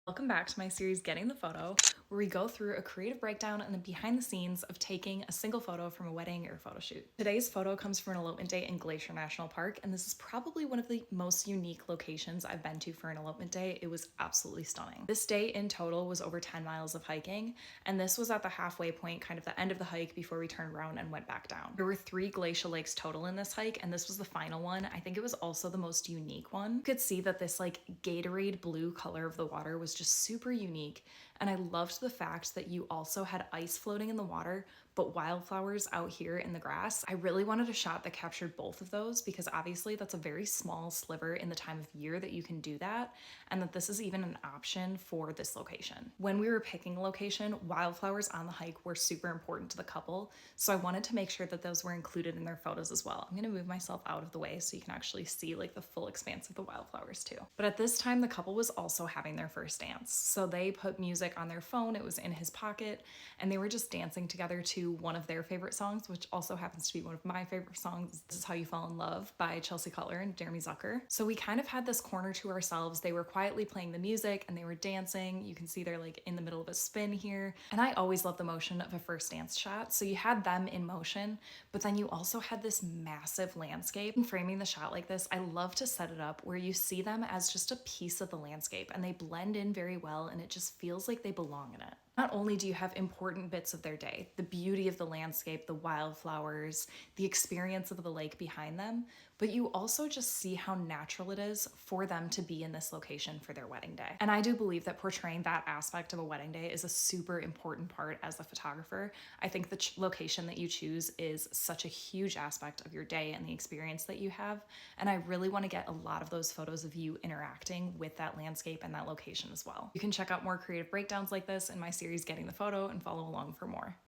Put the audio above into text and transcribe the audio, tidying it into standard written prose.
Welcome back to my series Getting the Photo, where we go through a creative breakdown and the behind the scenes of taking a single photo from a wedding or photo shoot. Today's photo comes from an elopement day in Glacier National Park, and this is probably one of the most unique locations I've been to for an elopement day. It was absolutely stunning. This day in total was over 10 miles of hiking, and this was at the halfway point, kind of the end of the hike before we turned around and went back down. There were 3 glacial lakes total in this hike, and this was the final one. I think it was also the most unique one. You could see that this like Gatorade blue color of the water was just super unique, and I loved the fact that you also had ice floating in the water but wildflowers out here in the grass. I really wanted a shot that captured both of those because obviously that's a very small sliver in the time of year that you can do that, and that this is even an option for this location. When we were picking a location, wildflowers on the hike were super important to the couple, so I wanted to make sure that those were included in their photos as well. I'm gonna move myself out of the way so you can actually see like the full expanse of the wildflowers too. But at this time, the couple was also having their first dance. So they put music on their phone, it was in his pocket, and they were just dancing together to one of their favorite songs, which also happens to be one of my favorite songs. This Is How You Fall in Love by Chelsea Cutler and Jeremy Zucker. So we kind of had this corner to ourselves. They were quietly playing the music and they were dancing. You can see they're like in the middle of a spin here. And I always love the motion of a first dance shot. So you had them in motion, but then you also had this massive landscape. In framing the shot like this, I love to set it up where you see them as just a piece of the landscape and they blend in very well, and it just feels like they belong in it. Not only do you have important bits of their day, the beauty of the landscape, the wildflowers, the experience of the lake behind them, but you also just see how natural it is for them to be in this location for their wedding day. And I do believe that portraying that aspect of a wedding day is a super important part as a photographer. I think the location that you choose is such a huge aspect of your day and the experience that you have. And I really want to get a lot of those photos of you interacting with that landscape and that location as well. You can check out more creative breakdowns like this in my series Getting the Photo and follow along for more.